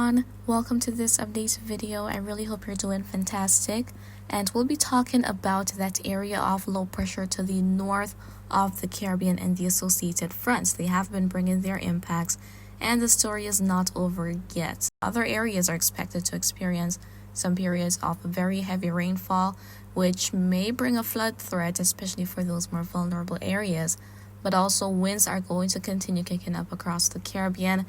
everyone, welcome to this update video. I really hope you're doing fantastic, and we'll be talking about that area of low pressure to the north of the Caribbean and the associated fronts. They have been bringing their impacts, and the story is not over yet. Other areas are expected to experience some periods of very heavy rainfall, which may bring a flood threat, especially for those more vulnerable areas. But also winds are going to continue kicking up across the Caribbean,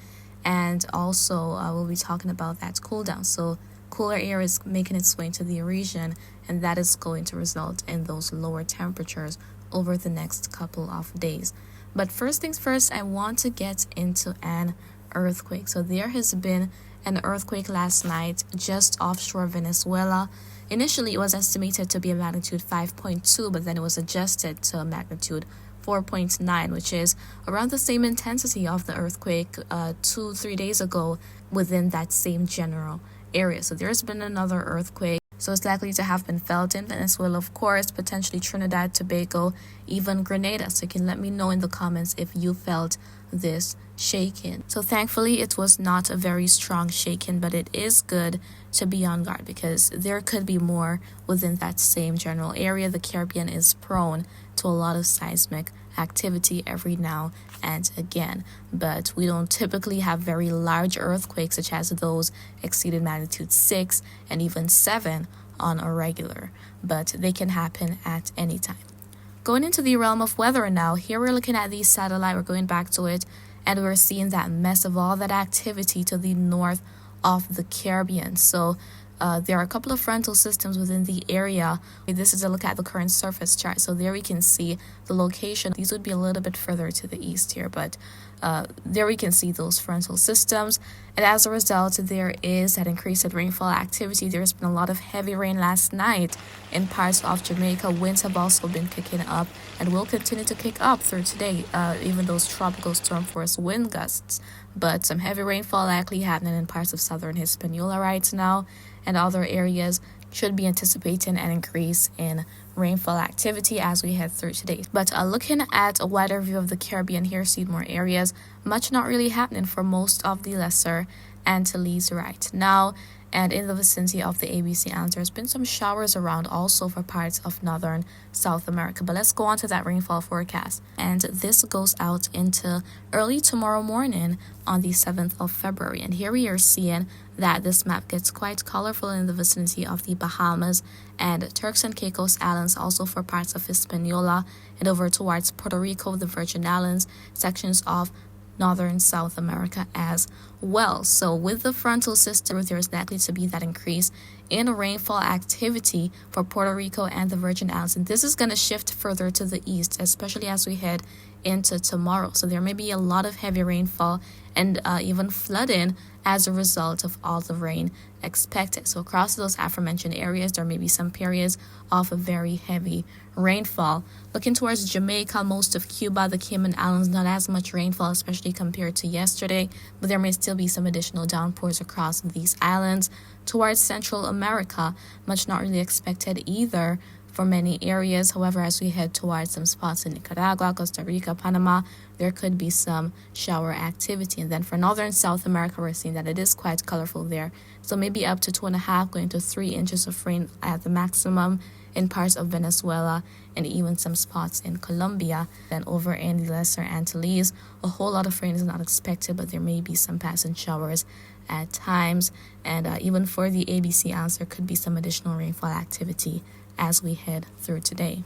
and also we'll be talking about that cool down. So cooler air is making its way into the region, and that is going to result in those lower temperatures over the next couple of days. But first things first, I want to get into an earthquake. So there has been an earthquake last night just offshore Venezuela. Initially, it was estimated to be a magnitude 5.2, but then it was adjusted to a magnitude 4.9, which is around the same intensity of the earthquake 2-3 days ago within that same general area. So there's been another earthquake. So it's likely to have been felt in Venezuela, of course, potentially Trinidad, Tobago, even Grenada. So you can let me know in the comments if you felt this shaking. So thankfully, it was not a very strong shaking, but it is good to be on guard because there could be more within that same general area. The Caribbean is prone to a lot of seismic activity every now and again, but we don't typically have very large earthquakes such as those exceeding magnitude 6 and even 7 on a regular, but they can happen at any time. Going into the realm of weather now, here we're looking at the satellite, we're going back to it, and we're seeing that mess of all that activity to the north of the Caribbean. So there are a couple of frontal systems within the area. This is a look at the current surface chart. So there we can see the location. These would be a little bit further to the east here, but there we can see those frontal systems. And as a result, there is that increased rainfall activity. There's been a lot of heavy rain last night in parts of Jamaica. Winds have also been kicking up and will continue to kick up through today, even those tropical storm force wind gusts. But some heavy rainfall likely happening in parts of southern Hispaniola right now, and other areas should be anticipating an increase in rainfall activity as we head through today. But looking at a wider view of the Caribbean here, see more areas, much not really happening for most of the lesser Antilles right now. And in the vicinity of the ABC Islands, there's been some showers around also for parts of northern South America. But let's go on to that rainfall forecast. And this goes out into early tomorrow morning on the 7th of February. And here we are seeing that this map gets quite colorful in the vicinity of the Bahamas and Turks and Caicos Islands, also for parts of Hispaniola and over towards Puerto Rico, the Virgin Islands, sections of northern South America as well. So with the frontal system, there's likely to be that increase in rainfall activity for Puerto Rico and the Virgin Islands. And this is going to shift further to the east, especially as we head into tomorrow. So there may be a lot of heavy rainfall and even flooding as a result of all the rain expected. So across those aforementioned areas, there may be some periods of a very heavy rainfall. Looking towards Jamaica, most of Cuba, the Cayman Islands, not as much rainfall, especially compared to yesterday, but there may still be some additional downpours across these islands. Towards Central America, much not really expected either for many areas. However, as we head towards some spots in Nicaragua, Costa Rica, Panama, there could be some shower activity. And then for northern South America, we're seeing that it is quite colorful there. So maybe up to 2.5 going to 3 inches of rain at the maximum in parts of Venezuela and even some spots in Colombia. Then over in the lesser Antilles, a whole lot of rain is not expected, but there may be some passing showers at times. And even for the ABC Islands, there could be some additional rainfall activity as we head through today.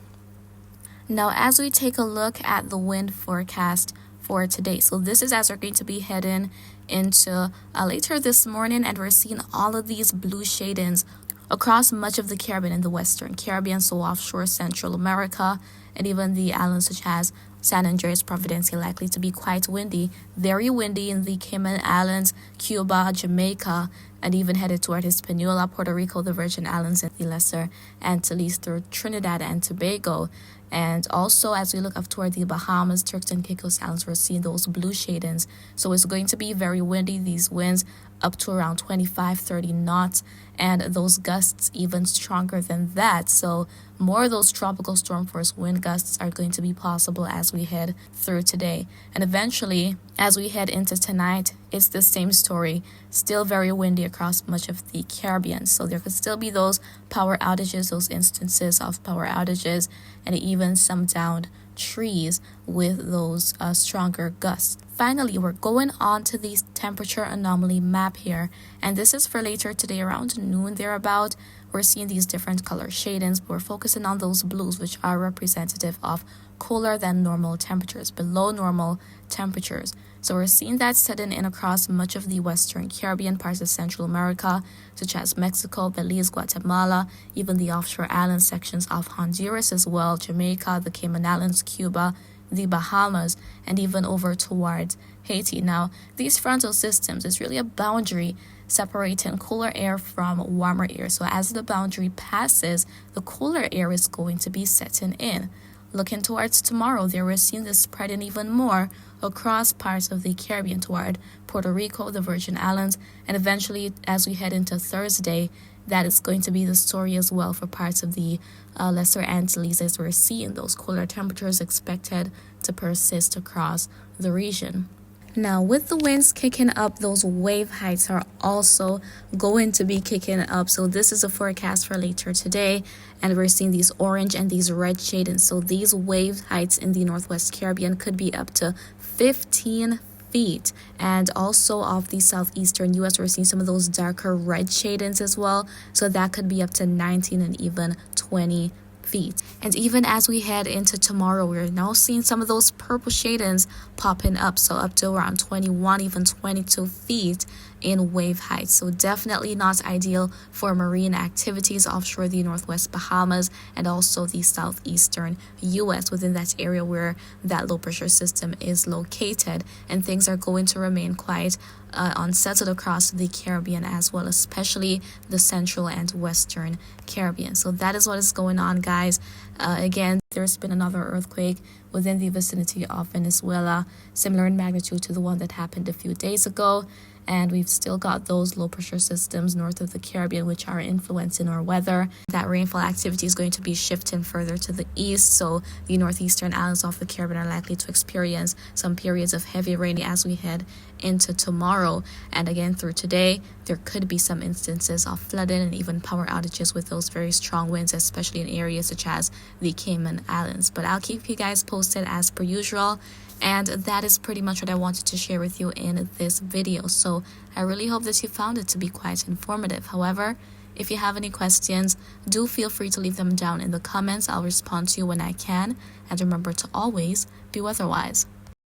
Now, as we take a look at the wind forecast for today, so this is as we're going to be heading into later this morning, and we're seeing all of these blue shadings across much of the Caribbean and the Western Caribbean, so offshore Central America, and even the islands such as San Andreas, Providencia, likely to be quite windy, very windy in the Cayman Islands, Cuba, Jamaica, and even headed toward Hispaniola, Puerto Rico, the Virgin Islands, and the lesser Antilles through Trinidad and Tobago. And also, as we look up toward the Bahamas, Turks and Caicos Islands, we're seeing those blue shadings. So it's going to be very windy. These winds up to around 25-30 knots, and those gusts even stronger than that. So more of those tropical storm force wind gusts gusts are going to be possible as we head through today. And eventually, as we head into tonight, it's the same story. Still very windy across much of the Caribbean. So there could still be those power outages, those instances of power outages, and even some downed trees with those stronger gusts. Finally, we're going on to the temperature anomaly map here, and this is for later today around noon thereabout. We're seeing these different color shadings, but we're focusing on those blues, which are representative of cooler than normal temperatures, below normal temperatures. So we're seeing that setting in across much of the Western Caribbean, parts of Central America, such as Mexico, Belize, Guatemala, even the offshore island sections of Honduras as well, Jamaica, the Cayman Islands, Cuba, the Bahamas, and even over towards Haiti. Now, these frontal systems is really a boundary separating cooler air from warmer air. So as the boundary passes, the cooler air is going to be setting in. Looking towards tomorrow, there we're seeing this spreading even more across parts of the Caribbean toward Puerto Rico, the Virgin Islands, and eventually as we head into Thursday, that is going to be the story as well for parts of the Lesser Antilles, as we're seeing those cooler temperatures expected to persist across the region. Now, with the winds kicking up, those wave heights are also going to be kicking up. So this is a forecast for later today, and we're seeing these orange and these red shadings. So these wave heights in the Northwest Caribbean could be up to 15 feet, and also off the southeastern US we're seeing some of those darker red shadings as well, so that could be up to 19 and even 20 feet. And even as we head into tomorrow, we're now seeing some of those purple shadings popping up, so up to around 21, even 22 feet in wave height. So definitely not ideal for marine activities offshore the Northwest Bahamas and also the southeastern US, within that area where that low pressure system is located. And things are going to remain quite unsettled across the Caribbean as well, especially the central and western Caribbean. So that is what is going on, guys. Again, there's been another earthquake within the vicinity of Venezuela, similar in magnitude to the one that happened a few days ago. And we've still got those low pressure systems north of the Caribbean, which are influencing our weather. That rainfall activity is going to be shifting further to the east, so the northeastern islands of the Caribbean are likely to experience some periods of heavy rain as we head into tomorrow. And again, through today, there could be some instances of flooding and even power outages with those very strong winds, especially in areas such as the Cayman Islands. But I'll keep you guys posted as per usual. And that is pretty much what I wanted to share with you in this video. So I really hope that you found it to be quite informative. However, if you have any questions, do feel free to leave them down in the comments. I'll respond to you when I can. And remember to always be weatherwise.